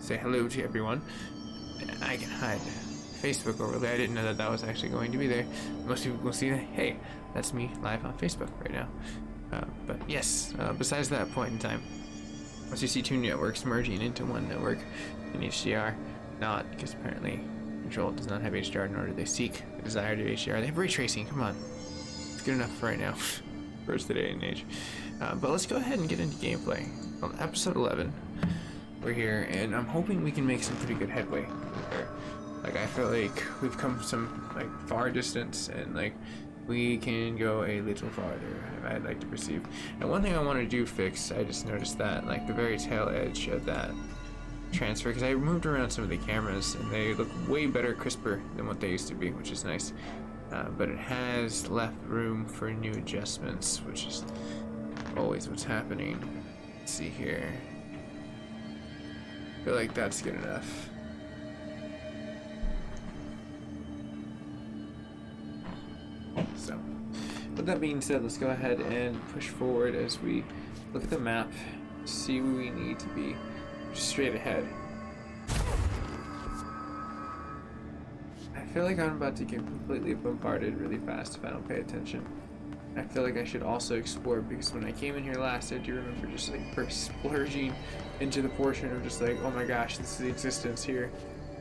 say hello to everyone. I can hide Facebook overlay. I didn't know that that was actually going to be there. Most people will see that, hey, that's me live on Facebook right now. But yes, besides that point in time, once you see two networks merging into one network in HDR, not because apparently Control does not have HDR, nor do they seek the desired HDR. They have ray tracing. Come on, it's good enough for right now, for today and age. But let's go ahead and get into gameplay. On episode 11, we're here, and I'm hoping we can make some pretty good headway here. Like, I feel like we've come some like far distance, and like we can go a little farther, I'd like to perceive. And one thing I want to do fix, I just noticed that like the very tail edge of that transfer, because I moved around some of the cameras and they look way better, crisper than what they used to be, which is nice. But it has left room for new adjustments, which is always what's happening. Let's see here. I feel like that's good enough. So, with that being said, let's go ahead and push forward as we look at the map, see where we need to be, just straight ahead. I feel like I'm about to get completely bombarded really fast if I don't pay attention. I feel like I should also explore, because when I came in here last, I do remember just like splurging into the portion of just like, oh my gosh, this is the existence here.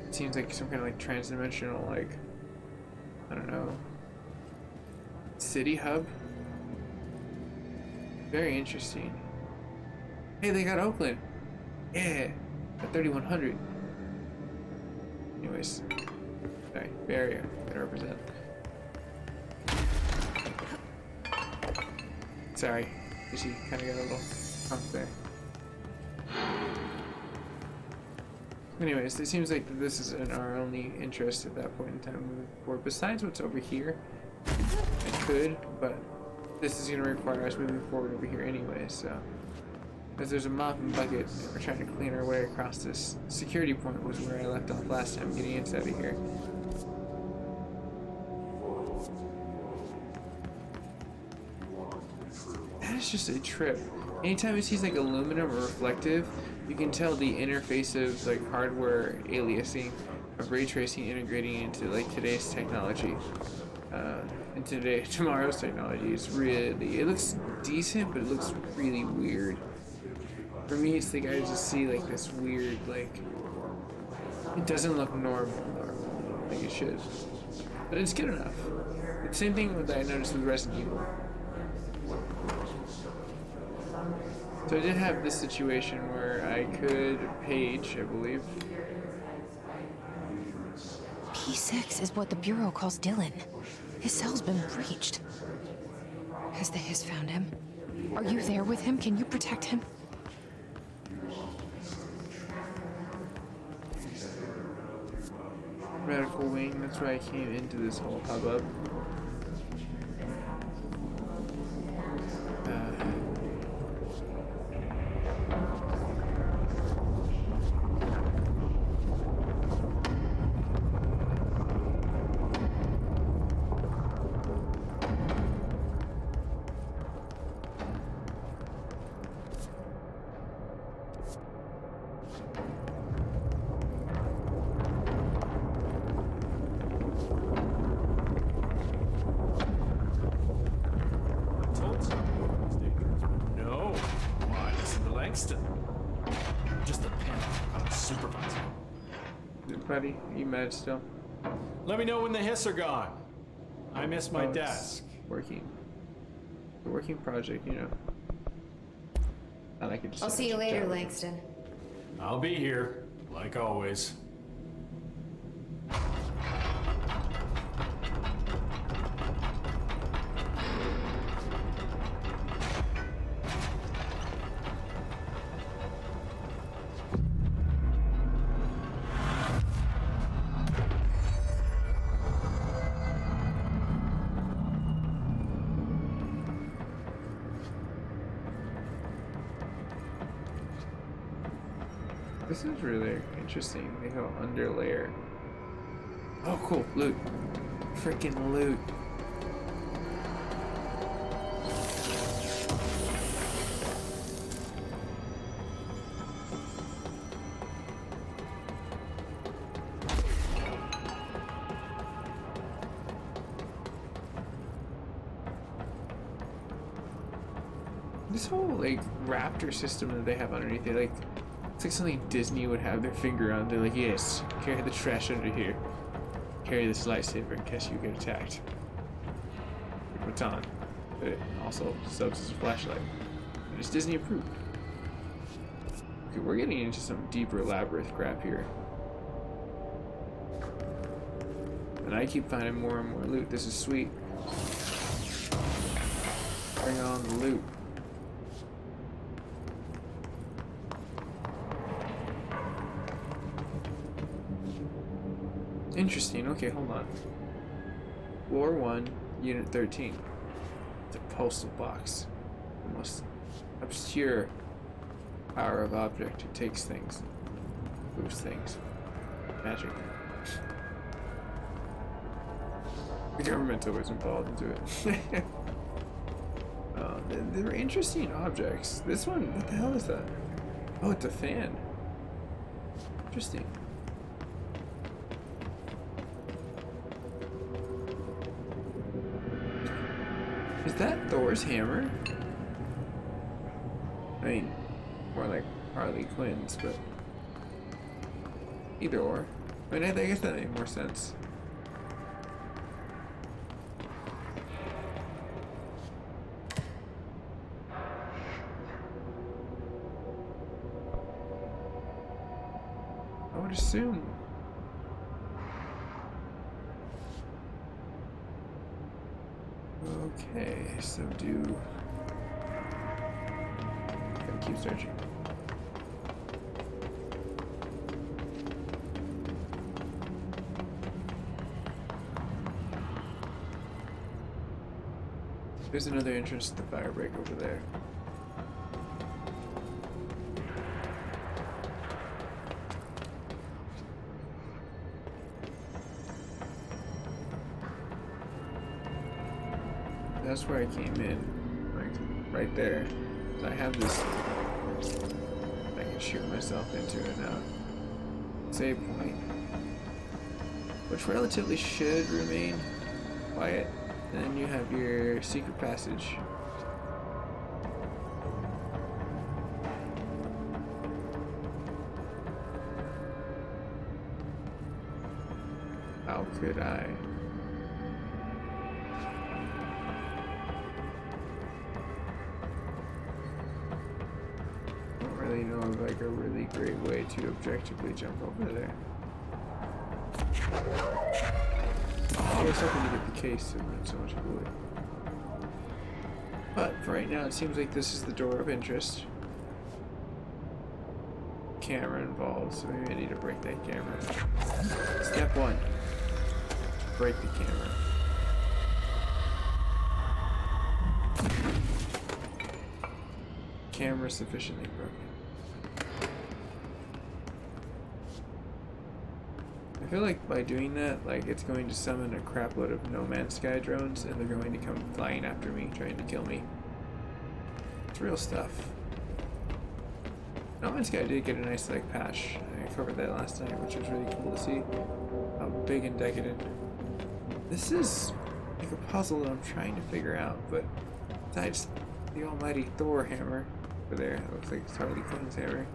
It seems like some kind of like trans-dimensional, like, I don't know, city hub. Very interesting. Hey, they got Oakland. Yeah, at 3100. Anyways, sorry, Bay Area, gotta represent. Sorry, she kind of got a little hump there. Anyways, it seems like this is in our only interest at that point in time moving forward. Besides what's over here, I could, but this is going to require us moving forward over here anyway, so. Because there's a mop and bucket, and we're trying to clean our way across this security point, was where I left off last time, getting inside of here. That is just a trip. Anytime it sees like aluminum or reflective, you can tell the interface of like hardware aliasing of ray tracing integrating into like today's technology. And tomorrow's technology is really, it looks decent, but it looks really weird. For me, it's like I just see like this weird, like, it doesn't look normal like it should, but it's good enough. The same thing that I noticed with Resident Evil. So I did have this situation where I could page, I believe. P6 is what the Bureau calls Dylan. His cell's been breached. Has the Hiss found him? Are you there with him? Can you protect him? Medical wing, that's why I came into this whole hubbub. Buddy, you mad still? Let me know when the Hiss are gone. I miss my desk. Working. A working project, you know. I like it. I'll see you later, Langston. I'll be here, like always. This is really interesting. They go under layer. Oh, cool. Loot. Freaking loot. This whole like raptor system that they have underneath it, like it's like something Disney would have their finger on. They're like, yes, carry the trash under here. Carry this lightsaber in case you get attacked. Baton. But it also serves as a flashlight. And it's Disney approved. Okay, we're getting into some deeper labyrinth crap here. And I keep finding more and more loot. This is sweet. Bring on the loot. Interesting. Okay, hold on. Floor 1, Unit 13. It's a postal box. The most obscure power of object. It takes things. Moves things. Magic. The government's always involved into it. They're interesting objects. This one, what the hell is that? Oh, it's a fan. Interesting. Is that Thor's hammer? I mean, more like Harley Quinn's, but either or. I mean, I guess that made more sense. I would assume. Okay, so gotta keep searching. There's another entrance to the fire break over there. That's where I came in, like right there. So I have this I can shoot myself into it now. Save point, which relatively should remain quiet. And then you have your secret passage. How could I? Don't really know of like a really great way to objectively jump over there. I was hoping to get the case and not so much wood. But for right now, it seems like this is the door of interest. Camera involved, so maybe I need to break that camera. Step 1. Break the camera. Camera sufficiently broken. I feel like by doing that, like it's going to summon a crapload of No Man's Sky drones, and they're going to come flying after me, trying to kill me. It's real stuff. No Man's Sky did get a nice like patch. I covered that last night, which was really cool to see. How big and decadent. This is like a puzzle that I'm trying to figure out, but besides the almighty Thor hammer over there, it looks like it's Harley Quinn's hammer.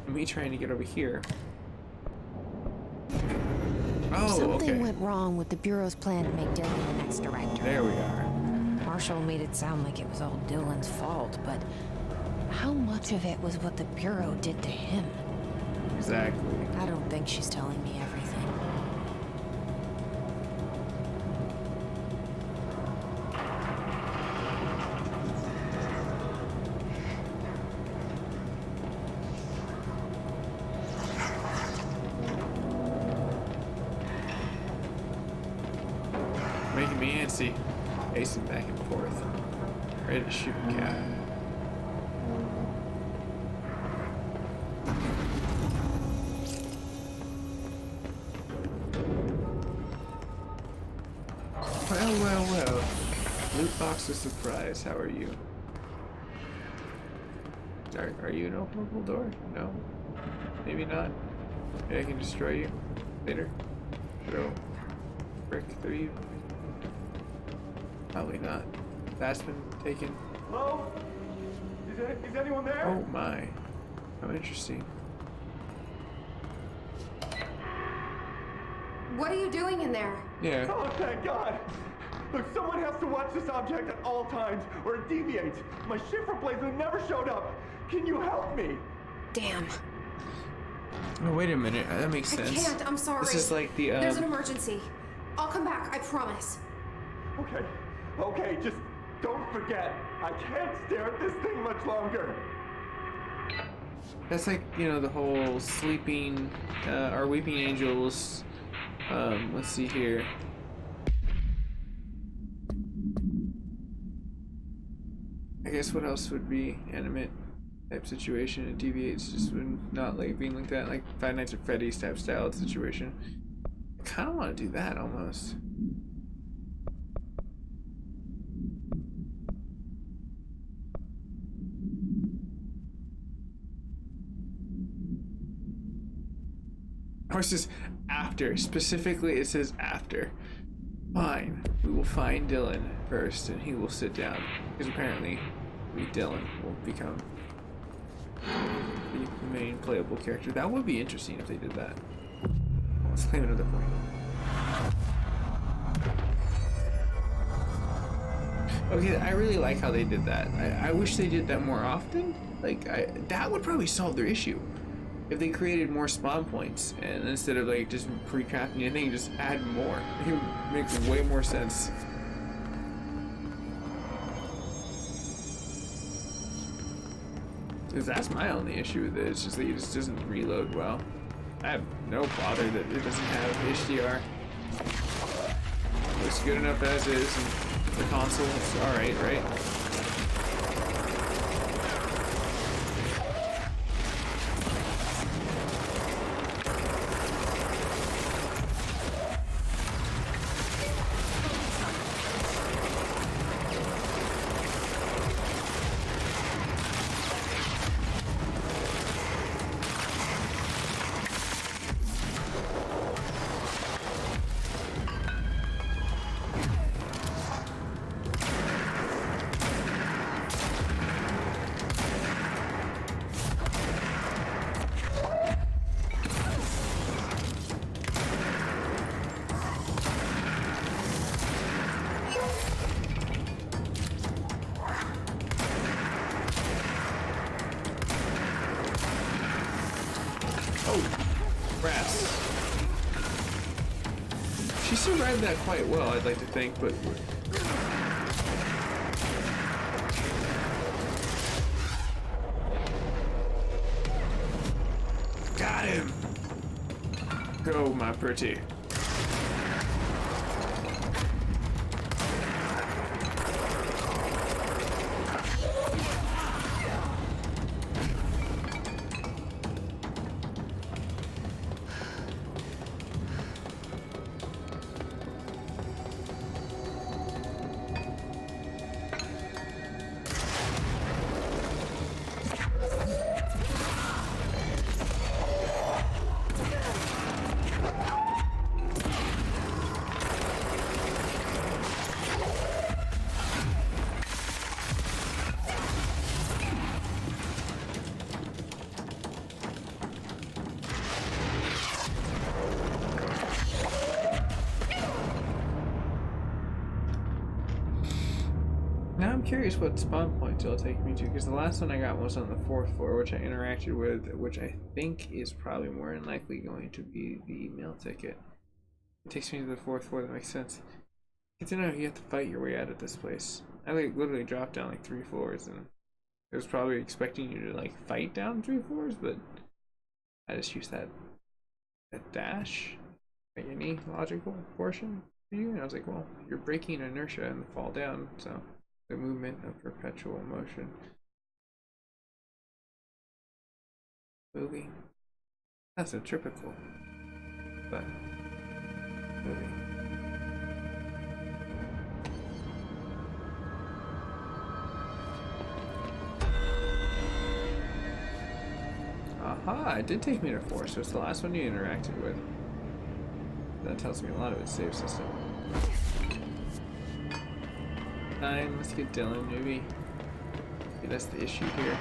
And me trying to get over here. Oh, Something okay. went wrong with the Bureau's plan to make Dylan the next director. There we are. Marshall made it sound like it was all Dylan's fault, but how much of it was what the Bureau did to him? Exactly. I don't think she's telling me everything. Making me antsy. Pacing back and forth. Ready to shoot a cat. Well. Loot box of surprise. How are you? Are you an openable door? No. Maybe not. Maybe I can destroy you later. Throw brick through you. Probably not. That's been taken. Hello? Is anyone there? Oh my. How interesting. What are you doing in there? Yeah. Oh, thank God! Look, someone has to watch this object at all times, or it deviates. My shift replacement never showed up. Can you help me? Damn. Oh, wait a minute. That makes sense. I can't, I'm sorry. This is like the, There's an emergency. I'll come back, I promise. Okay, just don't forget. I can't stare at this thing much longer. That's like, you know, the whole sleeping, our weeping angels. Let's see here. I guess what else would be animate type situation? It deviates just when not like being like that, like Five Nights at Freddy's type style situation. I kind of want to do that almost. Or it says after. Specifically, it says after. Fine. We will find Dylan first, and he will sit down. Because apparently, Dylan will become the main playable character. That would be interesting if they did that. Let's claim another point. Okay, I really like how they did that. I wish they did that more often. Like, that would probably solve their issue. If they created more spawn points, and instead of like just pre-crafting anything, just add more. It would make way more sense. Because that's my only issue with it. It's just that it just doesn't reload well. I have no bother that it doesn't have HDR. Looks good enough as is, and the console is alright, right? She survived that quite well, I'd like to think, but... Got him! Go, my pretty. Now I'm curious what spawn point it'll take me to, because the last one I got was on the 4th floor, which I interacted with, which I think is probably more than likely going to be the mail ticket. It takes me to the 4th floor, that makes sense. Good to know you have to fight your way out of this place. I like literally dropped down like 3 floors, and I was probably expecting you to like fight down 3 floors, but I just used that dash, like any logical portion for you, and I was like, well, you're breaking inertia and fall down, so the movement of perpetual motion. Movie. That's a typical, but movie. Aha, it did take me to 4, so it's the last one you interacted with. That tells me a lot of its save system. 9, let's get Dylan, maybe. that's the issue here.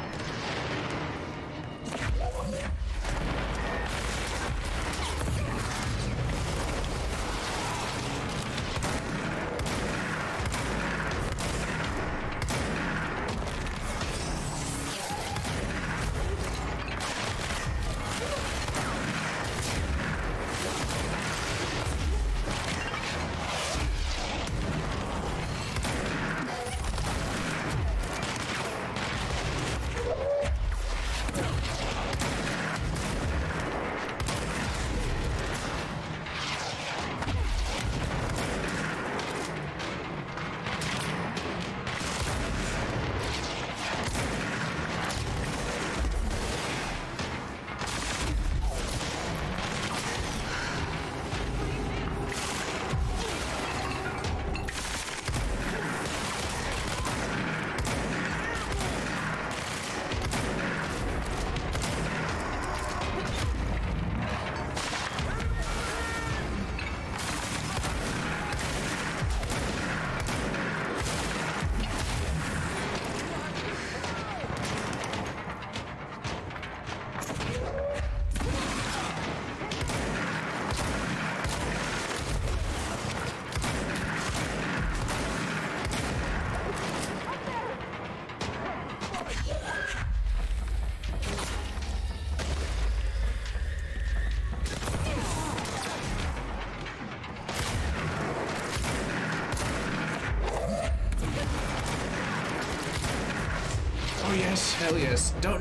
Oh yes, hell yes. Don't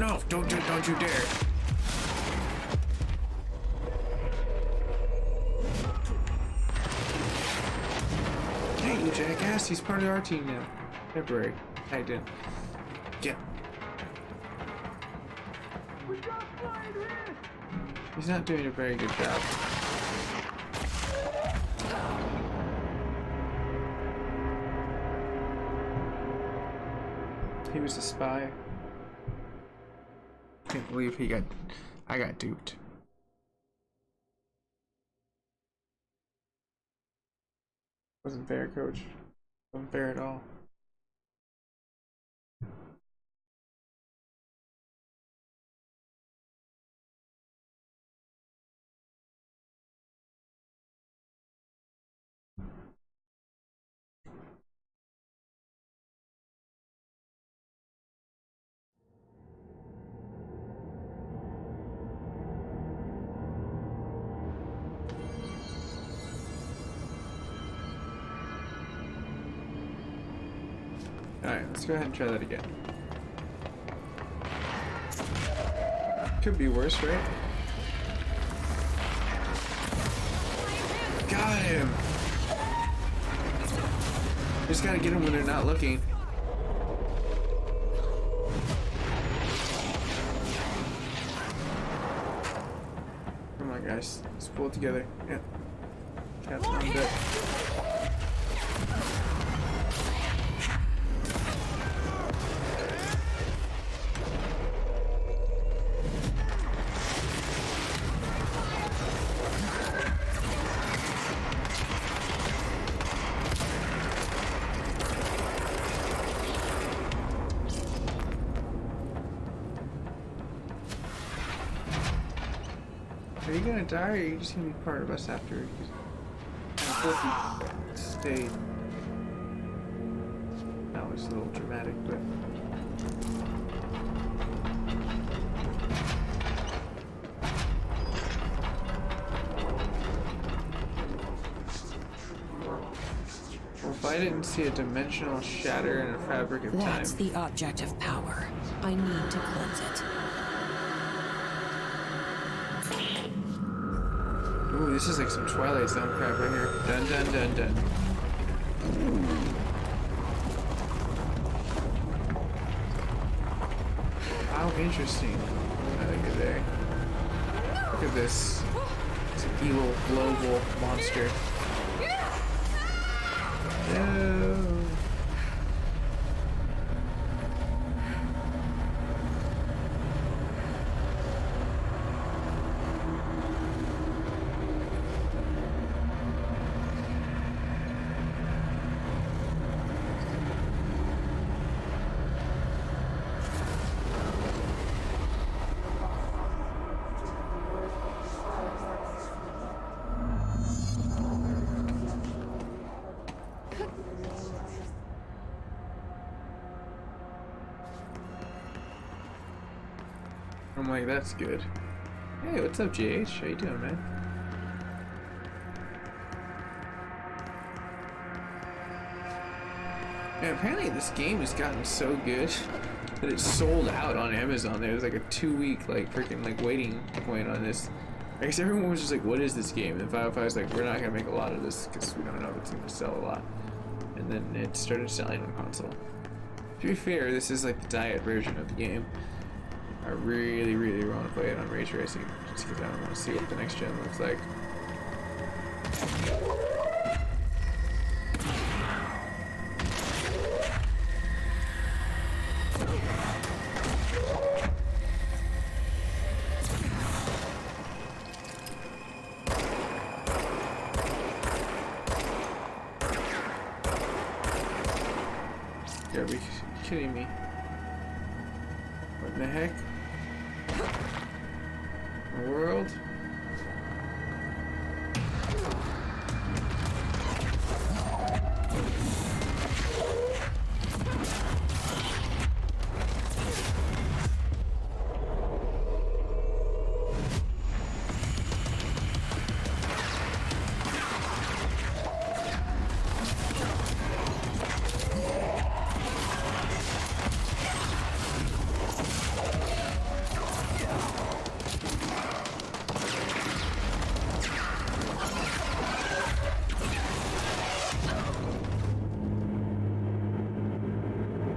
you dare. Hey, you jackass, he's part of our team now. Temporary. I didn't. Get. He's not doing a very good job. He was a spy. Can't believe I got duped. Wasn't fair, coach. Wasn't fair at all. Alright, let's go ahead and try that again. Could be worse, right? Got him! Just gotta get them when they're not looking. Come on, guys. Let's pull it together. Yeah. Captain on deck. Are you gonna die, or are you just gonna be part of us after? I hope you stayed. That was a little dramatic, but. Well, if I didn't see a dimensional shatter in a fabric of time. That's the object of power. I need to cleanse it. Ooh, this is like some Twilight Zone crap right here. Dun dun dun dun. How interesting. I think of there. Look at this. It's an evil global monster. No. I'm like, that's good. Hey, what's up, GH? How you doing, man? And apparently this game has gotten so good that it's sold out on Amazon. There was like a 2-week like freaking like waiting point on this. I guess everyone was just like, what is this game? And 505 was like, we're not gonna make a lot of this because we don't know if it's gonna sell a lot. And then it started selling on console. To be fair, this is like the diet version of the game. I really want to play it on ray tracing just because I don't want to see what the next gen looks like. You gotta be kidding me. What in the heck? The world?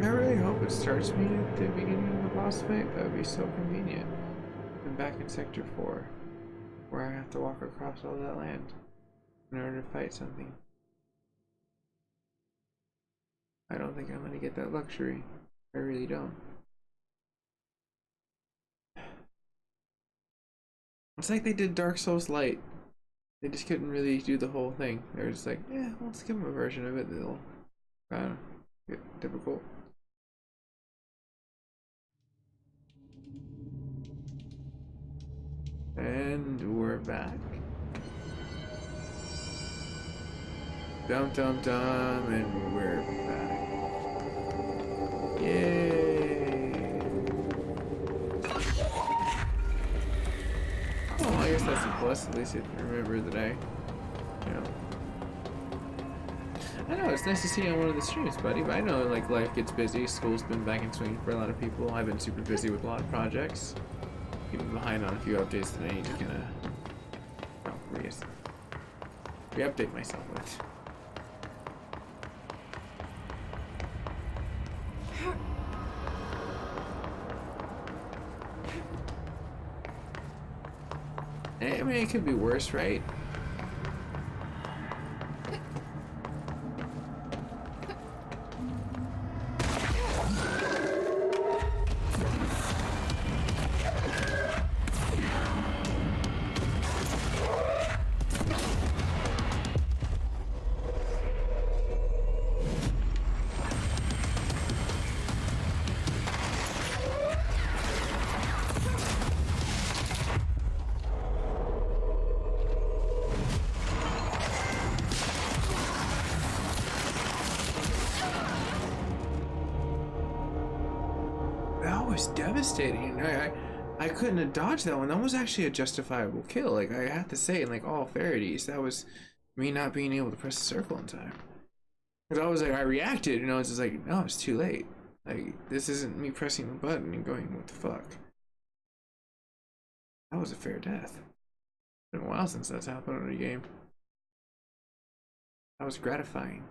I really hope it starts me at the beginning of the boss fight. That would be so convenient. I'm back in Sector 4, where I have to walk across all that land in order to fight something. I don't think I'm gonna get that luxury. I really don't. It's like they did Dark Souls Light. They just couldn't really do the whole thing. They were just like, yeah, let's give them a version of it that'll get difficult. And we're back. Dum dum dum, and we're back. Yay! Oh, I guess that's a plus. At least you remember that I know it's nice to see you on one of the streams, buddy. But I know like life gets busy. School's been back in swing for a lot of people. I've been super busy with a lot of projects. Even behind on a few updates that I need to kind of re-update myself with. I mean, it could be worse, right? Was devastating. I couldn't have dodged that one. That was actually a justifiable kill. Like I have to say, in like all fairness, that was me not being able to press the circle in time. Because I was like, I reacted, it's just like, no, it's too late. Like this isn't me pressing the button and going, what the fuck? That was a fair death. It's been a while since that's happened in a game. That was gratifying.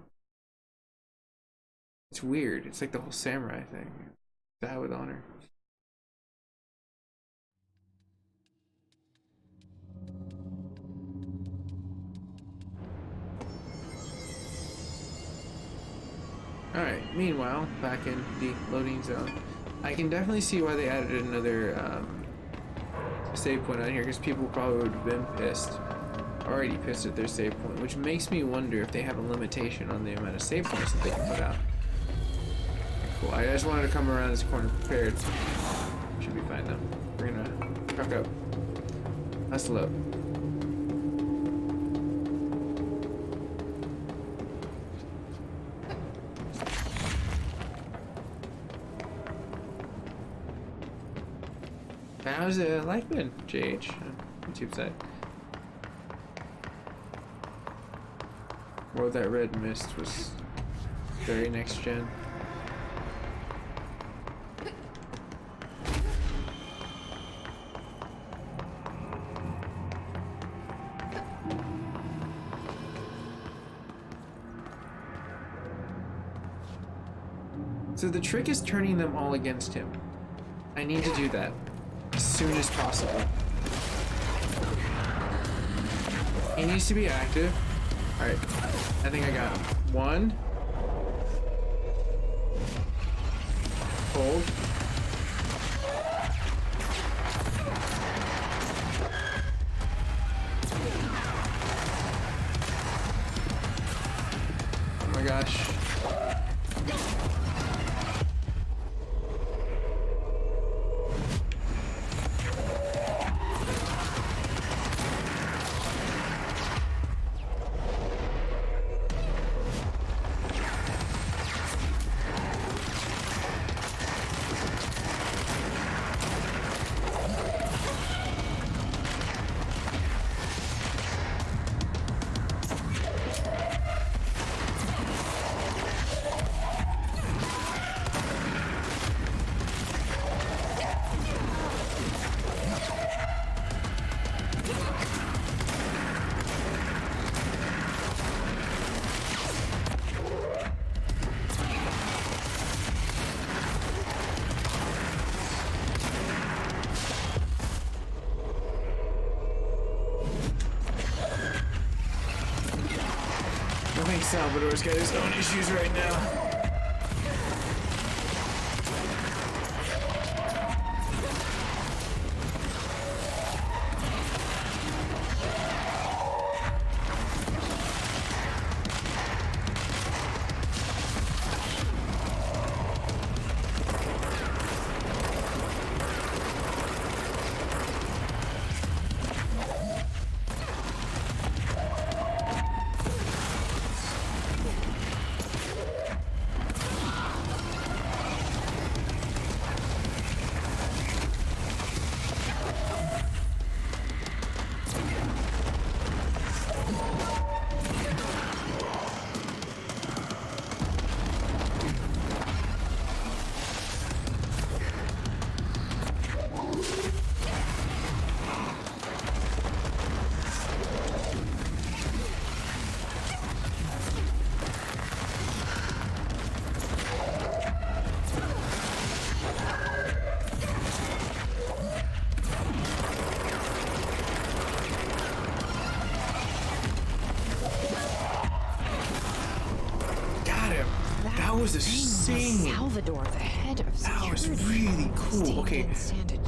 It's weird. It's like the whole samurai thing. Die with honor. Alright, meanwhile, back in the loading zone. I can definitely see why they added another save point on here, because people probably would have been already pissed at their save point, which makes me wonder if they have a limitation on the amount of save points that they can put out. Cool. I just wanted to come around this corner prepared. Should be fine though. We're gonna truck up. Hustle up. How's life been, JH? YouTube side. World That Red Mist was very next gen. So the trick is turning them all against him. I need to do that as soon as possible. He needs to be active. Alright, I think I got him. One. Hold. Oh my gosh. I think Salvador's got his own issues right now. That was insane. Salvador, the head of That was security. really cool. Okay,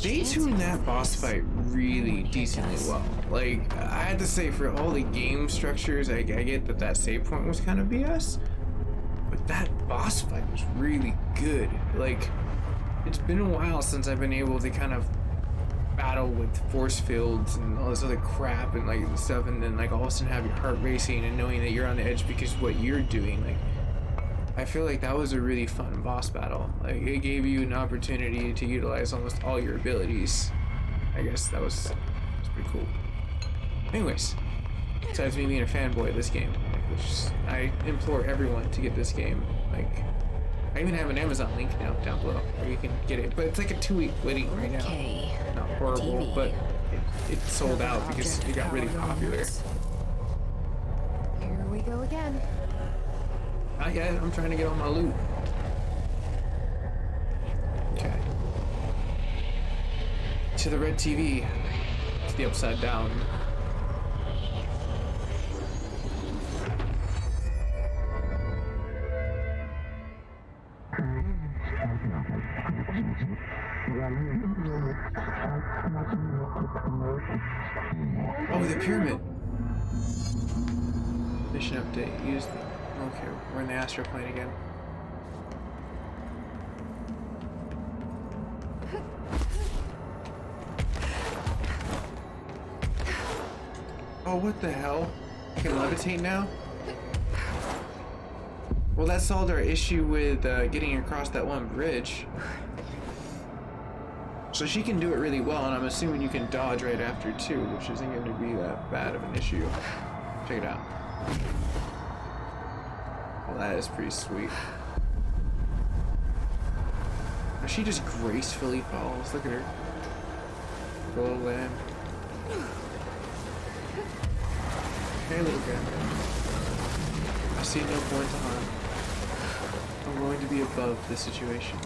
they tuned that boss fight really decently well. Like, I had to say, for all the game structures, I get that that save point was kind of BS, but that boss fight was really good. Like, it's been a while since I've been able to kind of battle with force fields and all this other crap and like stuff, and then like all of a sudden have your heart racing and knowing that you're on the edge because of what you're doing. Like, I feel like that was a really fun boss battle. Like, it gave you an opportunity to utilize almost all your abilities. I guess that was pretty cool. Anyways, besides me being a fanboy of this game, which I implore everyone to get this game. Like, I even have an Amazon link now down below where you can get it, but it's like a 2-week waiting right now. Okay. Not horrible, TV. but it sold out because it got really popular. Here we go again. Not yet, I'm trying to get all my loot. Okay. To the red TV. To the upside down. Oh, the pyramid. Mission update. Use the... Okay, we're in the astral plane again. Oh, what the hell? I can levitate now? Well, that solved our issue with getting across that one bridge. So she can do it really well, and I'm assuming you can dodge right after too, which isn't going to be that bad of an issue. Check it out. Well, that is pretty sweet. She just gracefully falls. Look at her. The little lamb. Hey, little guy. I see no point to harm. I'm going to be above the situation.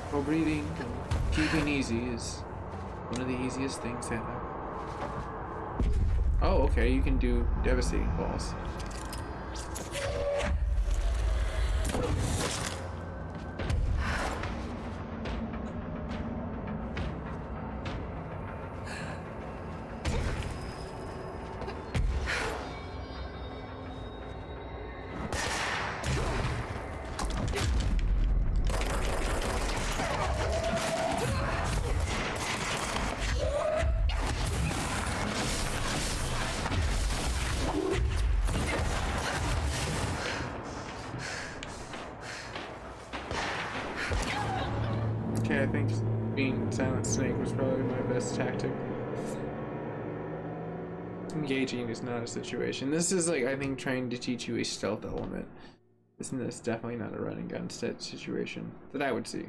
While breathing and keeping easy is one of the easiest things ever. Oh, okay, you can do devastating falls. Okay, I think being Silent Snake was probably my best tactic. Engaging is not a situation. This is like, I think, trying to teach you a stealth element. This is definitely not a run and gun situation that I would see.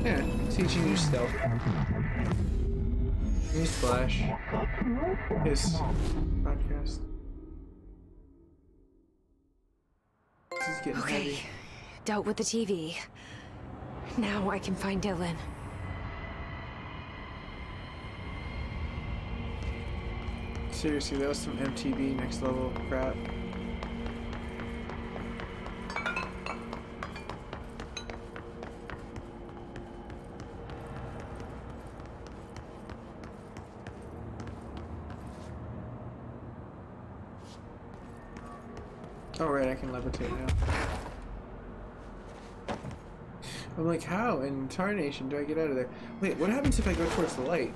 Yeah, teaching you stealth. New splash. His podcast. This is getting Okay, heavy. dealt with the TV. Now I can find Dylan. Seriously, that was some MTV next level crap. Oh right, I can levitate now. I'm like, how in tarnation do I get out of there? Wait, what happens if I go towards the light?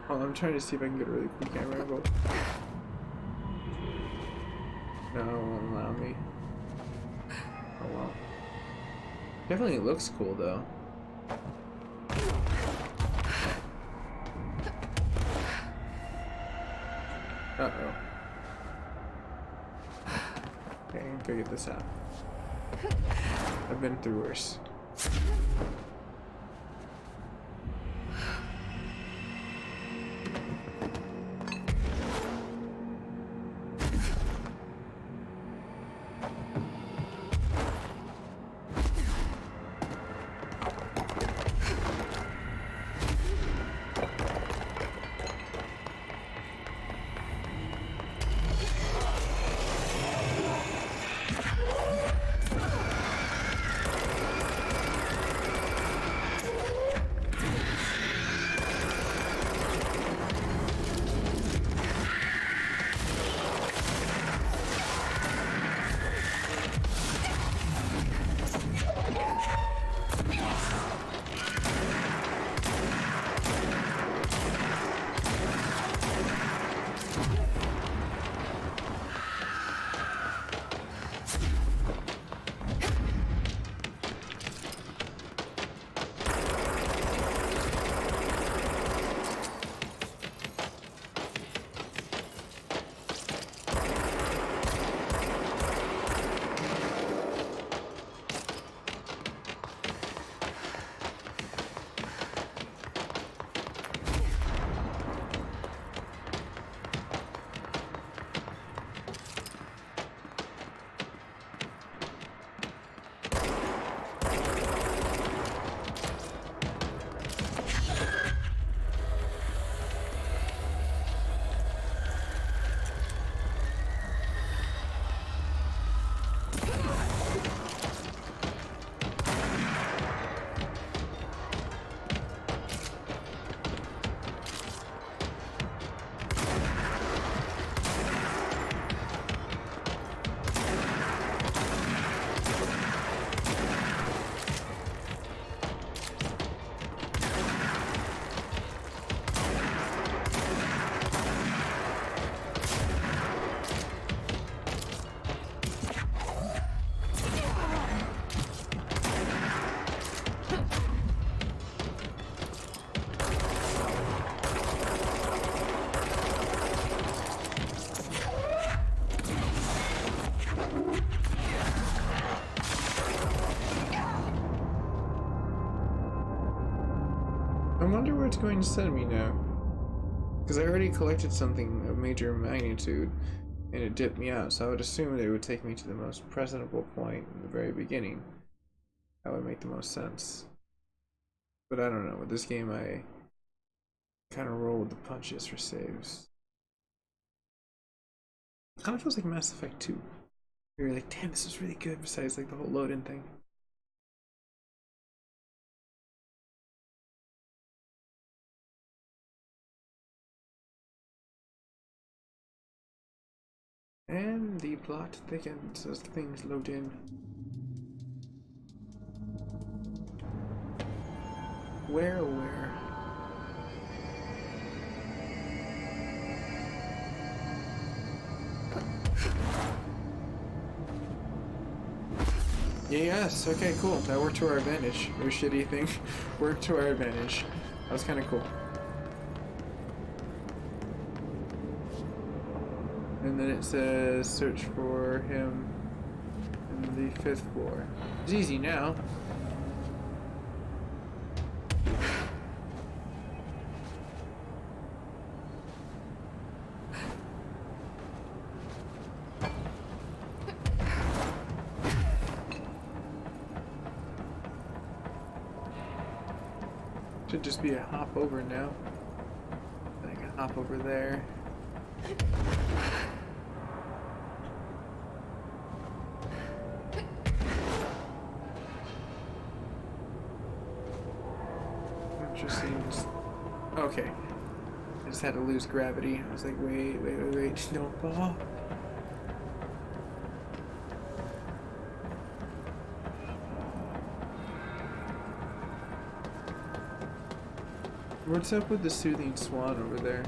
Oh, I'm trying to see if I can get a really cool camera angle. No, it won't allow me. Oh well. Definitely looks cool though. Uh-oh. Okay, I can figure this out. I've been through worse. I wonder where it's going to send me now. Because I already collected something of major magnitude, and it dipped me out, so I would assume that it would take me to the most presentable point in the very beginning. That would make the most sense. But I don't know, with this game I kind of roll with the punches for saves. Kind of feels like Mass Effect 2. You're like, damn, this is really good, besides like the whole load-in thing. And the plot thickens as things load in. Where, oh where? Yes, okay, cool. That worked to our advantage. Your shitty thing worked to our advantage. That was kind of cool. And then it says search for him in the 5th floor. It's easy now. Should just be a hop over now. I can hop over there. Interesting. Okay. I just had to lose gravity. I was like, wait. No ball. What's up with the soothing swan over there?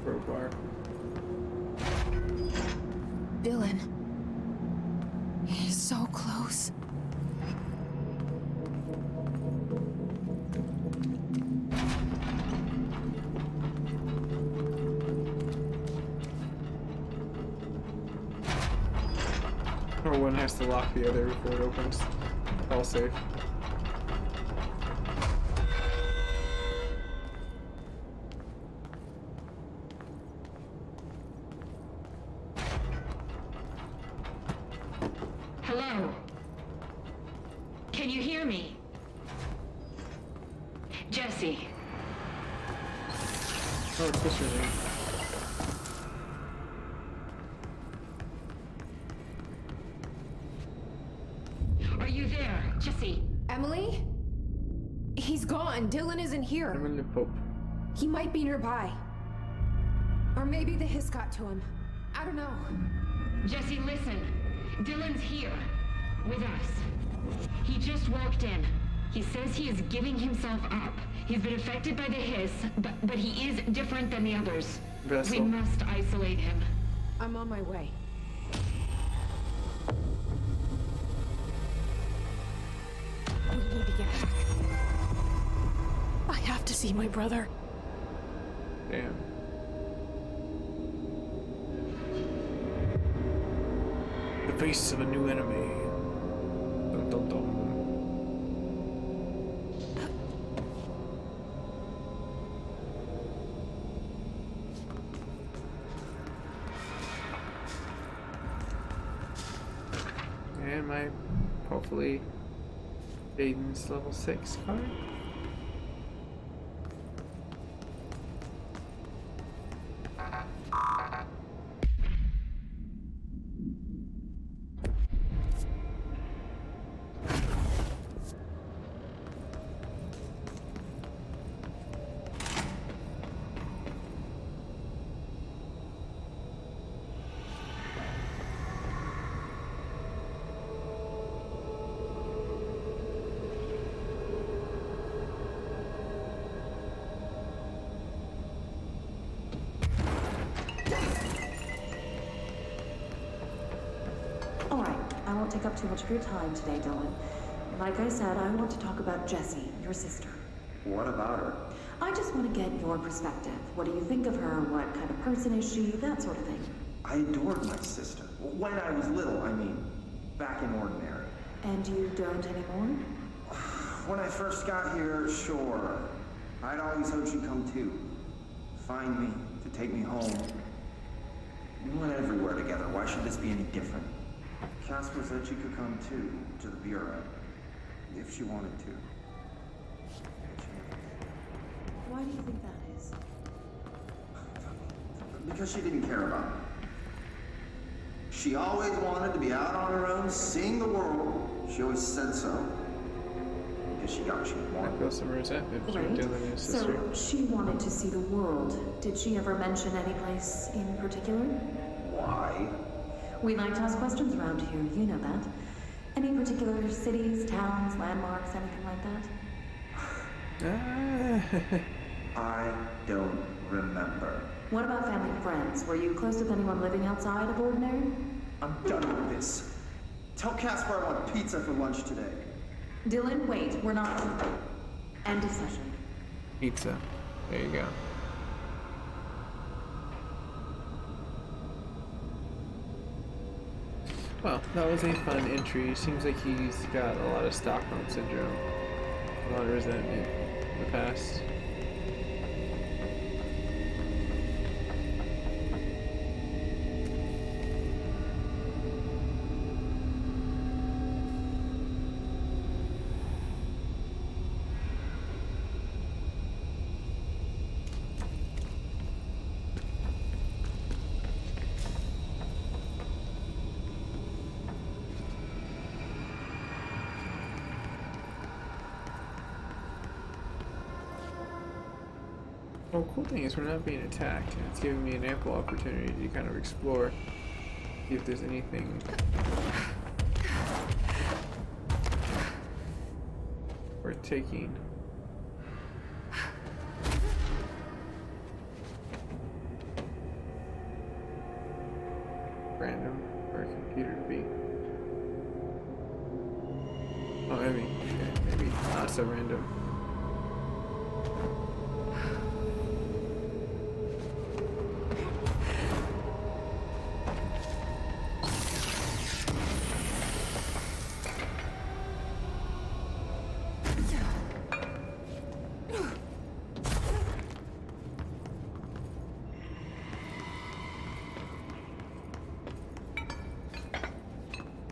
Crowbar. Dylan. He's so close. Or one has to lock the other before it opens. All safe. Hello? Can you hear me? Jesse. Oh, it's what's your name? Are you there, Jesse? Emily? He's gone. Dylan isn't I'm here. in the Pope. He might be nearby. Or maybe the hiss got to him. I don't know. Jesse, listen. Dylan's here. With us. He just walked in. He says he is giving himself up. He's been affected by the hiss, but he is different than the others. Vessel. We must isolate him. I'm on my way. We need to get back. I have to see my brother. Damn. The face of a new enemy. Dun, dun, dun. And my, hopefully, Aiden's level 6 card. won't take up too much of your time today, Dylan. Like I said, I want to talk about Jessie, your sister. What about her? I just want to get your perspective. What do you think of her? What kind of person is she? That sort of thing. I adored my sister. When I was little, I mean. Back in Ordinary. And you don't anymore? When I first got here, sure. I'd always hoped she'd come too. Find me, to take me home. We went everywhere together. Why should this be any different? Casper said she could come too, to the Bureau. If she wanted to. Why do you think that is? Because she didn't care about me. She always wanted to be out on her own, seeing the world. She always said so. Because she got what she I wanted. feel some resentment between Great. Dylan and his sister. So she wanted to see the world. Did she ever mention any place in particular? Why? We like to ask questions around here, you know that. Any particular cities, towns, landmarks, anything like that? I don't remember. What about family and friends? Were you close with anyone living outside of Ordinary? I'm done with this. Tell Casper I want pizza for lunch today. Dylan, wait, we're not... End of session. Pizza. There you go. Well, that was a fun entry. Seems like he's got a lot of Stockholm Syndrome. A lot of resentment in the past. Well, cool thing is we're not being attacked, and it's giving me an ample opportunity to kind of explore, see if there's anything worth taking. Random for a computer to be. Oh, I mean, yeah, maybe not so random.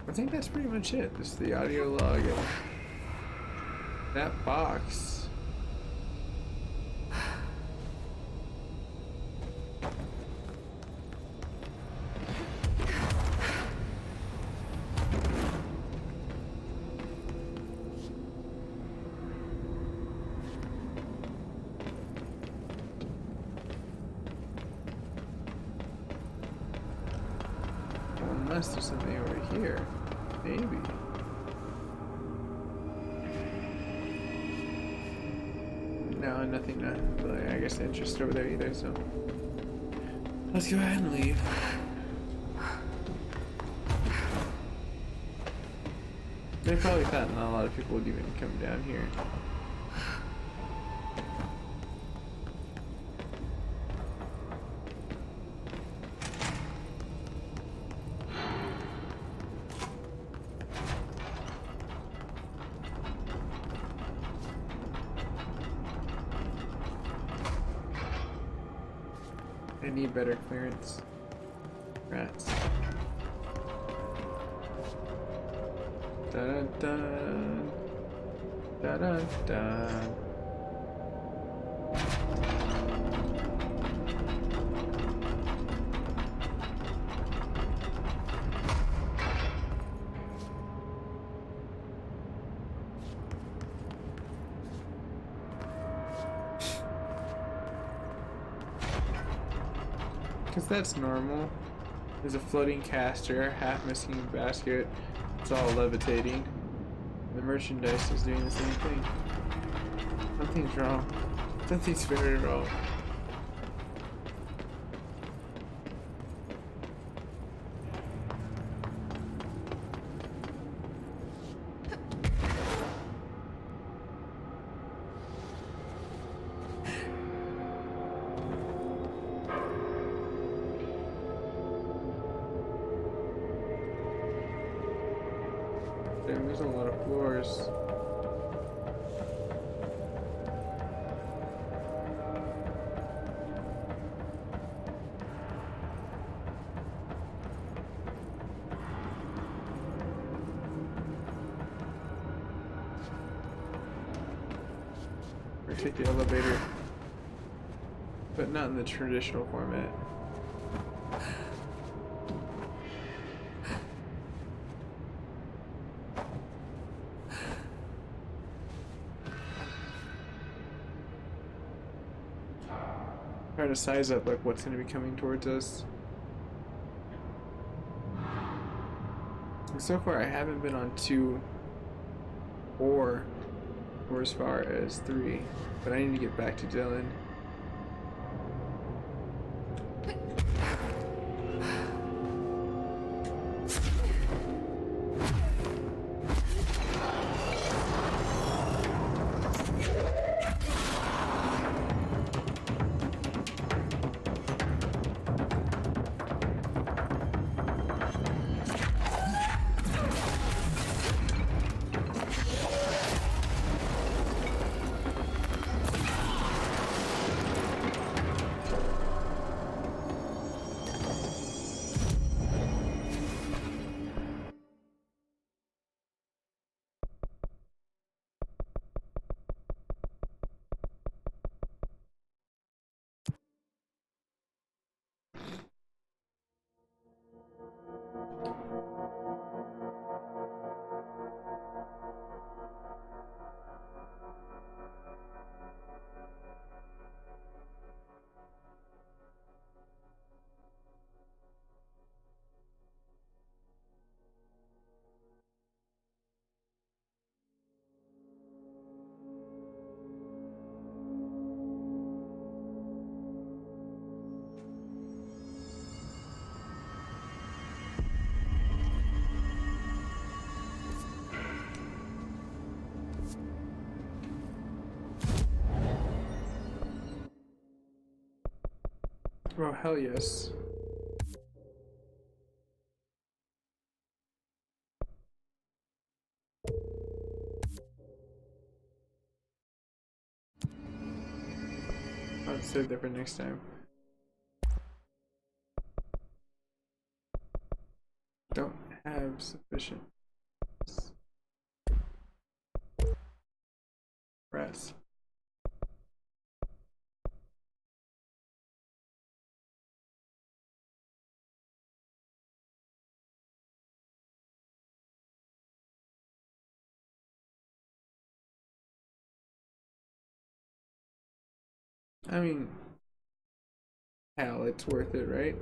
I think that's pretty much it. Just the audio log and that box. Unless there's something over here. Maybe. No, nothing to really, I guess, interest over there either, so. Let's go ahead and leave. They probably thought not a lot of people would even come down here. I need better clearance. Rats. Dun dun dun dun dun. Because that's normal. There's a floating caster, half missing basket. It's all levitating. The merchandise is doing the same thing. Something's wrong. Something's very wrong. Damn, there's a lot of floors. Or take the elevator, but not in the traditional format. Try to size up like what's going to be coming towards us. And so far I haven't been on 2 or as far as 3, but I need to get back to Dylan. Oh, hell yes. I'll save that for next time. Don't have sufficient rest. I mean, hell, it's worth it, right?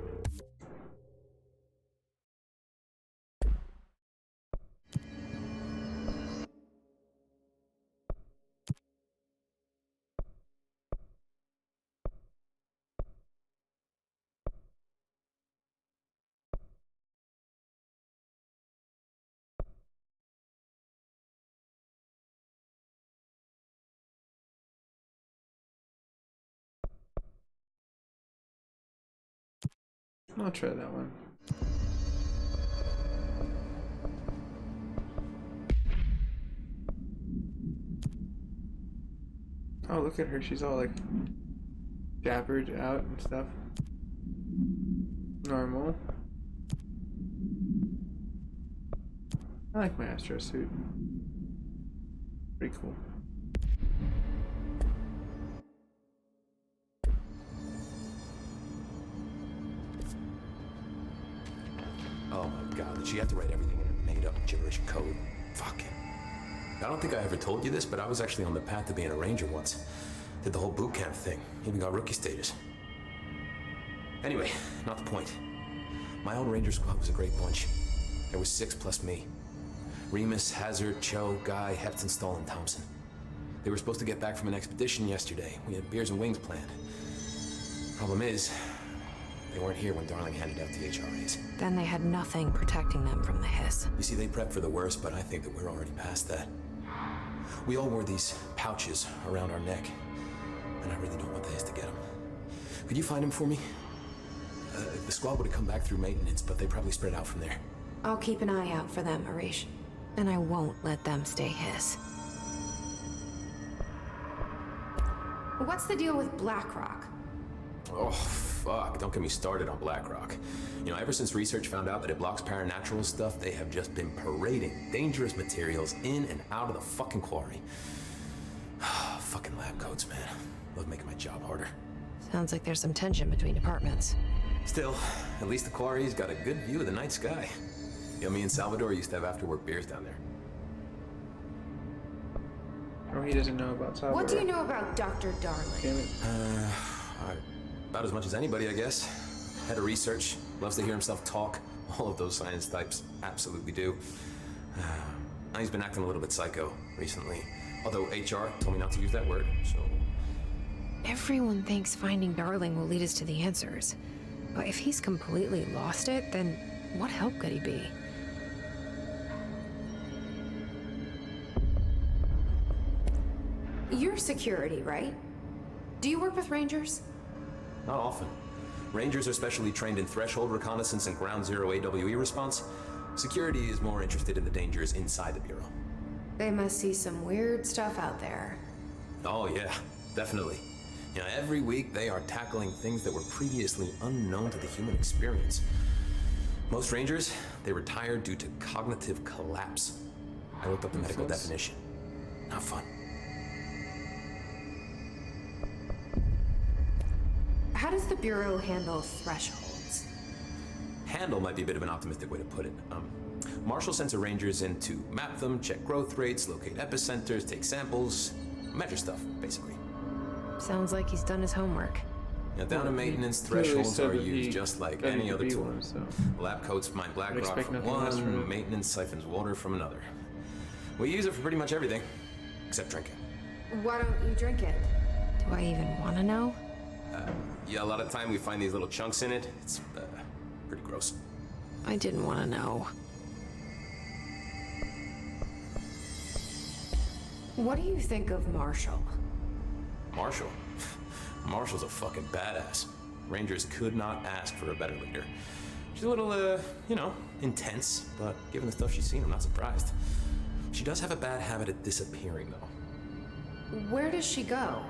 I'll try that one. Oh, look at her. She's all like dappered out and stuff. Normal. I like my Astro suit. Pretty cool. Oh my god, did she have to write everything in a made-up gibberish code? Fucking. I don't think I ever told you this, but I was actually on the path to being a ranger once. Did the whole boot camp thing. Even got rookie status. Anyway, not the point. My old ranger squad was a great bunch. There was 6 plus me. Remus, Hazard, Cho, Guy, Hefton, Stahl, and Thompson. They were supposed to get back from an expedition yesterday. We had beers and wings planned. Problem is, they weren't here when Darling handed out the HRAs. Then they had nothing protecting them from the hiss. You see, they prepped for the worst, but I think that we're already past that. We all wore these pouches around our neck, and I really don't want the hiss to get them. Could you find them for me? The squad would have come back through maintenance, but they probably spread out from there. I'll keep an eye out for them, Arish. And I won't let them stay his. What's the deal with BlackRock? Oh, fuck. Don't get me started on BlackRock. You know, ever since research found out that it blocks paranatural stuff, they have just been parading dangerous materials in and out of the fucking quarry. Fucking lab coats, man. Love making my job harder. Sounds like there's some tension between departments. Still, at least the quarry's got a good view of the night sky. You know, me and Salvador used to have after-work beers down there. Oh, he doesn't know about Salvador. What do you know about Dr. Darling? Damn it. About as much as anybody, I guess. Head of research, loves to hear himself talk. All of those science types absolutely do. He's been acting a little bit psycho recently. Although HR told me not to use that word, so... Everyone thinks finding Darling will lead us to the answers. But if he's completely lost it, then what help could he be? You're security, right? Do you work with Rangers? Not often. Rangers are specially trained in threshold reconnaissance and ground zero AWE response. Security is more interested in the dangers inside the Bureau. They must see some weird stuff out there. Oh yeah, definitely. You know, every week they are tackling things that were previously unknown to the human experience. Most Rangers, they retire due to cognitive collapse. I looked up the medical definition. Not fun. How does the Bureau handle thresholds? Handle might be a bit of an optimistic way to put it. Marshall sends her Rangers in to map them, check growth rates, locate epicenters, take samples, measure stuff, basically. Sounds like he's done his homework. Now, down in maintenance, thresholds are used just like any other tool. Lab coats mine black rock from one, maintenance siphons water from another. We use it for pretty much everything, except drinking. Why don't you drink it? Do I even want to know? Yeah, a lot of time we find these little chunks in it. It's pretty gross. I didn't want to know. What do you think of Marshall? Marshall? Marshall's a fucking badass. Rangers could not ask for a better leader. She's a little, you know, intense, but given the stuff she's seen, I'm not surprised. She does have a bad habit of disappearing, though. Where does she go?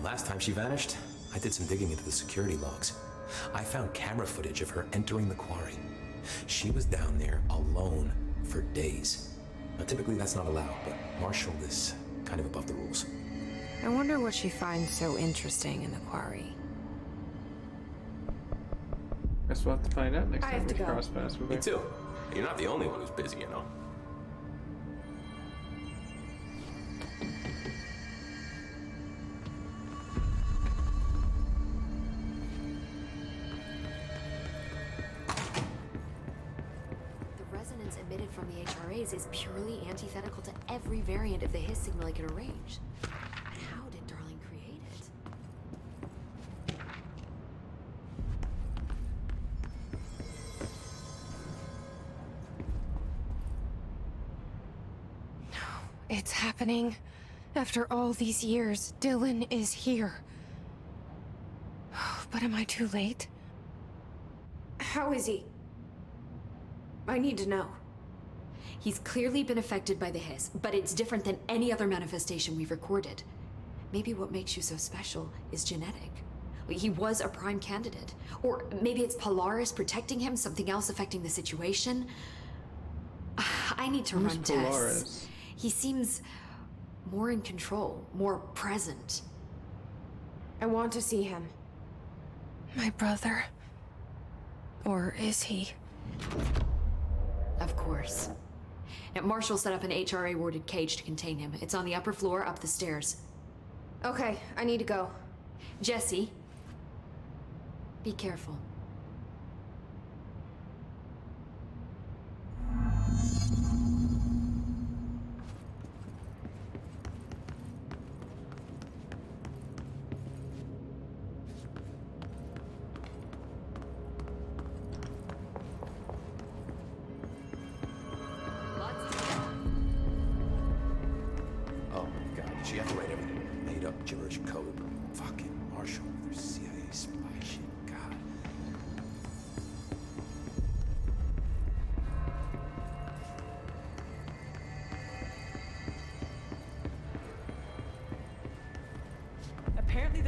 Last time she vanished, I did some digging into the security logs. I found camera footage of her entering the quarry. She was down there alone for days. Now, typically that's not allowed, but Marshall is kind of above the rules. I wonder what she finds so interesting in the quarry. Guess we'll have to find out next I time have we to go. cross paths with her. Me too. You're not the only one who's busy, you know. The resonance emitted from the HRAs is purely antithetical to every variant of the Hiss signal I could arrange. But how did Darling create it? It's happening. After all these years, Dylan is here. But am I too late? How is he? I need to know. He's clearly been affected by the Hiss, but it's different than any other manifestation we've recorded. Maybe what makes you so special is genetic. He was a prime candidate. Or maybe it's Polaris protecting him, something else affecting the situation. I need to run tests. He seems more in control, more present. I want to see him. My brother. Or is he? Of course. Now, Marshall set up an HRA-warded cage to contain him. It's on the upper floor, up the stairs. Okay, I need to go. Jesse, be careful. She had to write everything. Made up gibberish code. Fucking Marshall with her CIA spy shit. God.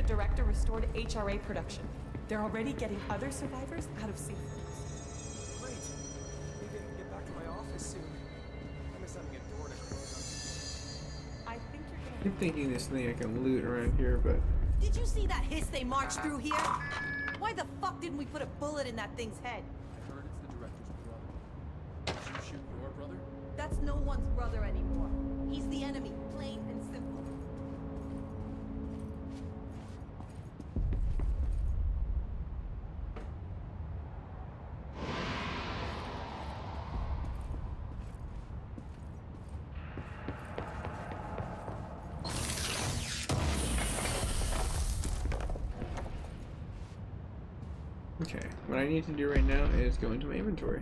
director restored HRA production. They're already getting other survivors out of safe rooms. Great. Maybe I can get back to my office soon. I miss having a door to close. I think you're gonna... I keep thinking there's something I can loot around here, but... Did you see that hiss they marched through here? Why the fuck didn't we put a bullet in that thing's head? I heard it's the director's brother. Did you shoot your brother? That's no one's brother anymore. He's the enemy, plain and simple. Okay, what I need to do right now is go into my inventory.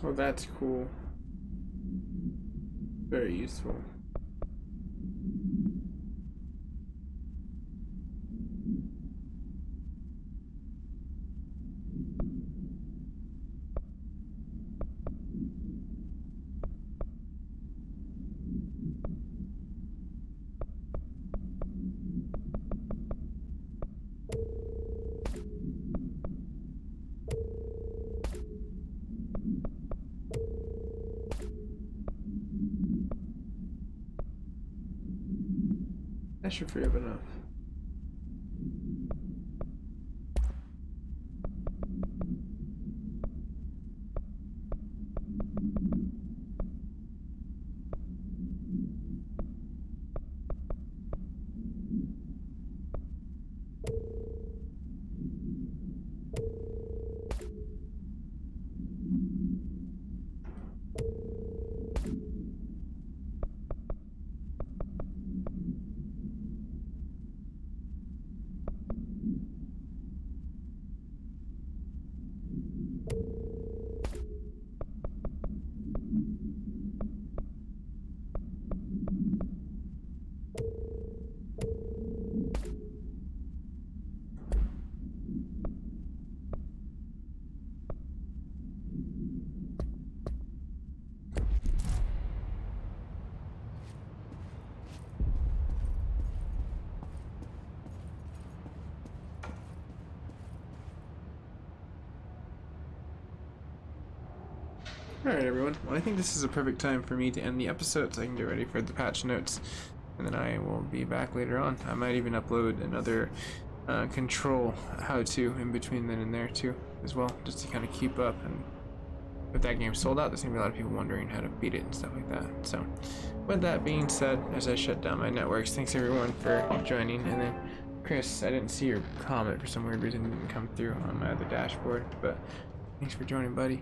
Oh, that's cool. Very useful. That should free up enough. Alright everyone, well I think this is a perfect time for me to end the episode so I can get ready for the patch notes, and then I will be back later on. I might even upload another control how-to in between then and there too as well, just to kind of keep up. And if that game's sold out, there's gonna be a lot of people wondering how to beat it and stuff like that. So with that being said, as I shut down my networks, thanks everyone for joining. And then Chris, I didn't see your comment for some weird reason, it didn't come through on my other dashboard, but thanks for joining, buddy.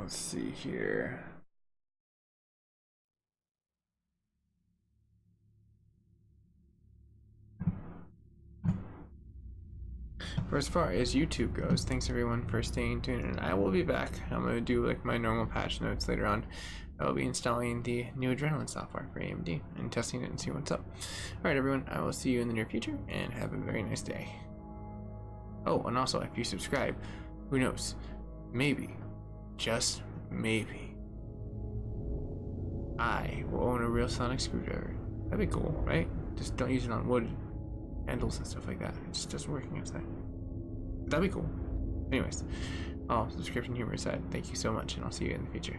Let's see here. For as far as YouTube goes, thanks everyone for staying tuned, and I will be back. I'm going to do like my normal patch notes later on. I will be installing the new Adrenaline software for AMD and testing it and see what's up. Alright everyone, I will see you in the near future, and have a very nice day. Oh, and also if you subscribe, who knows, maybe, just maybe, I will own a real sonic screwdriver. That'd be cool, right? Just don't use it on wood handles and stuff like that. It just doesn't work outside. That'd be cool. Anyways, all subscription humor aside, thank you so much, and I'll see you in the future.